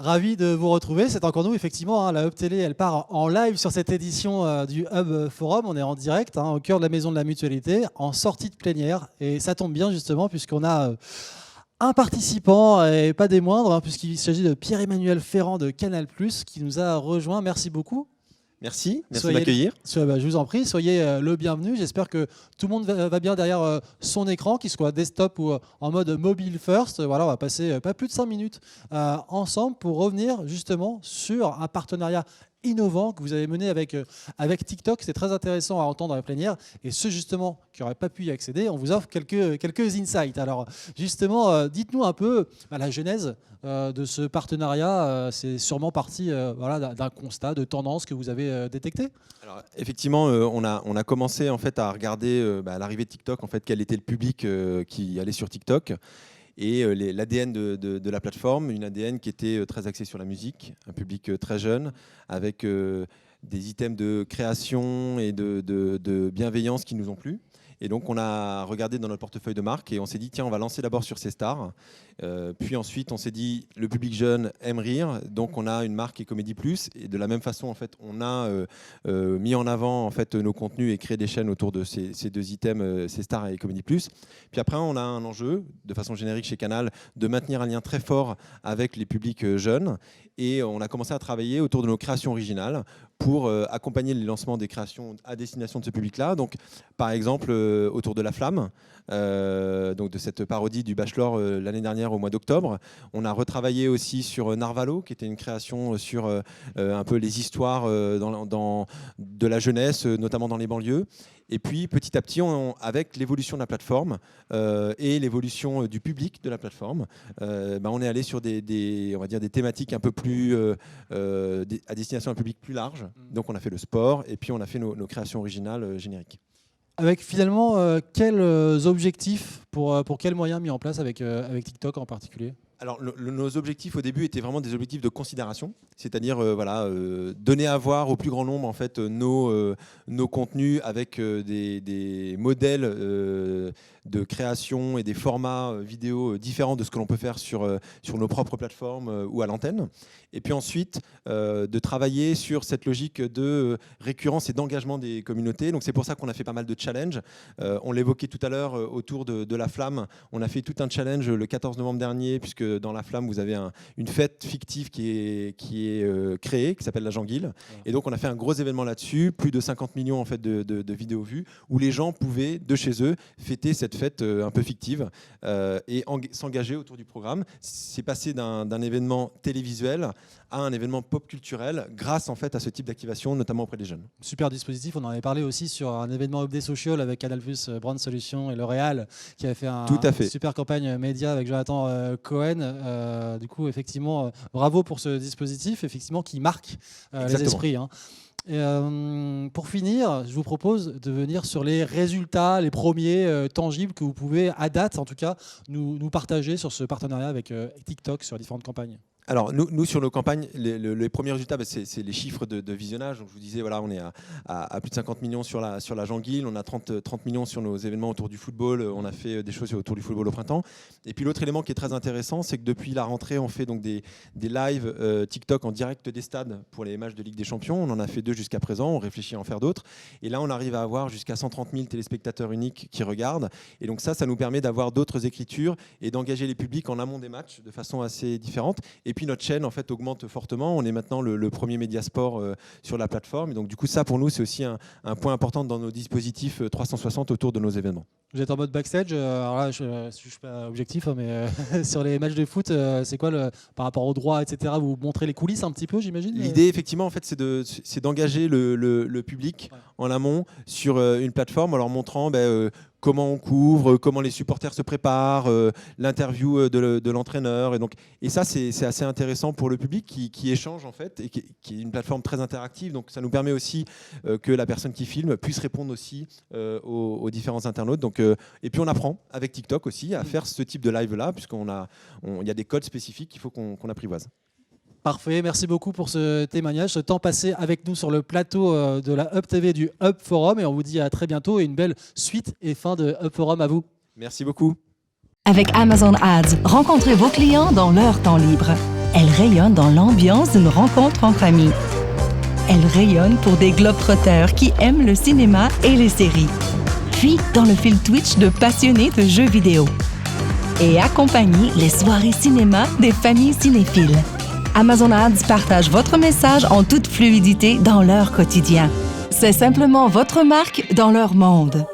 Ravi de vous retrouver. C'est encore nous, effectivement. La Hub Télé, elle part en live sur cette édition du Hub Forum. On est en direct, au cœur de la Maison de la Mutualité, en sortie de plénière. Et ça tombe bien, justement, puisqu'on a un participant, et pas des moindres, puisqu'il s'agit de Pierre-Emmanuel Ferrand de Canal+, qui nous a rejoint. Merci beaucoup. Merci de m'accueillir. Je vous en prie, soyez le bienvenu. J'espère que tout le monde va bien derrière son écran, qu'il soit desktop ou en mode mobile first. Voilà, on va passer pas plus de 5 minutes ensemble pour revenir justement sur un partenariat innovant que vous avez mené avec TikTok. C'est très intéressant à entendre à la plénière. Et ceux justement qui n'auraient pas pu y accéder, on vous offre quelques insights. Alors justement, dites-nous un peu la genèse de ce partenariat. C'est sûrement parti d'un constat de tendance que vous avez détecté. Alors, effectivement, on a commencé en fait à regarder à l'arrivée de TikTok en fait quel était le public qui allait sur TikTok. Et l'ADN de la plateforme, une ADN qui était très axée sur la musique, un public très jeune, avec des items de création et de bienveillance qui nous ont plu. Et donc on a regardé dans notre portefeuille de marque et on s'est dit tiens, on va lancer d'abord sur ces stars. Puis ensuite on s'est dit le public jeune aime rire, donc on a une marque et Comédie Plus. Et de la même façon en fait on a mis en avant en fait nos contenus et créé des chaînes autour de ces deux items, ces stars et Comédie Plus. Puis après on a un enjeu de façon générique chez Canal de maintenir un lien très fort avec les publics jeunes. Et on a commencé à travailler autour de nos créations originales pour accompagner le lancement des créations à destination de ce public-là. Donc, par exemple, autour de La Flamme, donc de cette parodie du Bachelor l'année dernière au mois d'octobre. On a retravaillé aussi sur Narvalo, qui était une création sur un peu les histoires de la jeunesse, notamment dans les banlieues. Et puis, petit à petit, avec l'évolution de la plateforme et l'évolution du public de la plateforme, on est allé sur on va dire des thématiques un peu plus à destination d'un public plus large. Donc, on a fait le sport et puis on a fait nos créations originales génériques. Avec finalement, quels objectifs, pour quels moyens mis en place avec TikTok en particulier ? Alors, nos objectifs au début étaient vraiment des objectifs de considération, c'est-à-dire donner à voir au plus grand nombre en fait nos contenus avec des modèles de création et des formats vidéo différents de ce que l'on peut faire sur nos propres plateformes ou à l'antenne. Et puis ensuite, de travailler sur cette logique de récurrence et d'engagement des communautés. Donc c'est pour ça qu'on a fait pas mal de challenges. On l'évoquait tout à l'heure autour de La Flamme. On a fait tout un challenge le 14 novembre dernier, puisque dans La Flamme, vous avez une fête fictive qui est créée, qui s'appelle la Janguille. Et donc on a fait un gros événement là-dessus, plus de 50 millions en fait, de vidéos vues, où les gens pouvaient, de chez eux, fêter cette fête un peu fictive et s'engager autour du programme. C'est passé d'un événement télévisuel à un événement pop culturel grâce en fait à ce type d'activation, notamment auprès des jeunes. Super dispositif, on en avait parlé aussi sur un événement Update Social avec Canal+, Brand Solutions et L'Oréal qui avait fait une super campagne média avec Jonathan Cohen. Du coup, effectivement, bravo pour ce dispositif, effectivement, qui marque les esprits. Et pour finir, je vous propose de venir sur les résultats, les premiers tangibles que vous pouvez, à date en tout cas, nous partager sur ce partenariat avec TikTok sur les différentes campagnes. Alors, nous, sur nos campagnes, les premiers résultats, c'est les chiffres de visionnage. Donc, je vous disais, voilà, on est à plus de 50 millions sur la Janguille. On a 30 millions sur nos événements autour du football. On a fait des choses autour du football au printemps. Et puis, l'autre élément qui est très intéressant, c'est que depuis la rentrée, on fait donc des lives TikTok en direct des stades pour les matchs de Ligue des Champions. On en a fait 2 jusqu'à présent. On réfléchit à en faire d'autres. Et là, on arrive à avoir jusqu'à 130 000 téléspectateurs uniques qui regardent. Et donc, ça nous permet d'avoir d'autres écritures et d'engager les publics en amont des matchs de façon assez différente. Et puis notre chaîne en fait augmente fortement. On est maintenant le premier média sport sur la plateforme. Et donc du coup ça pour nous c'est aussi un point important dans nos dispositifs 360 autour de nos événements. Vous êtes en mode backstage. Alors là je ne suis pas objectif mais sur les matchs de foot c'est quoi par rapport aux droits etc. Vous montrez les coulisses un petit peu j'imagine. L'idée effectivement en fait c'est d'engager le public en amont sur une plateforme en leur montrant comment on couvre, comment les supporters se préparent, l'interview de l'entraîneur. Et ça, c'est assez intéressant pour le public qui échange en fait, et qui est une plateforme très interactive. Donc ça nous permet aussi que la personne qui filme puisse répondre aussi aux différents internautes. Et puis on apprend avec TikTok aussi à faire ce type de live-là, puisqu'il y a des codes spécifiques qu'il faut qu'on apprivoise. Parfait, merci beaucoup pour ce témoignage, ce temps passé avec nous sur le plateau de la Hub TV du Hub Forum et on vous dit à très bientôt et une belle suite et fin de Hub Forum à vous. Merci beaucoup. Avec Amazon Ads, rencontrez vos clients dans leur temps libre. Elle rayonne dans l'ambiance d'une rencontre entre amis. Elle rayonne pour des globetrotters qui aiment le cinéma et les séries. Puis dans le fil Twitch de passionnés de jeux vidéo. Et accompagne les soirées cinéma des familles cinéphiles. Amazon Ads partage votre message en toute fluidité dans leur quotidien. C'est simplement votre marque dans leur monde.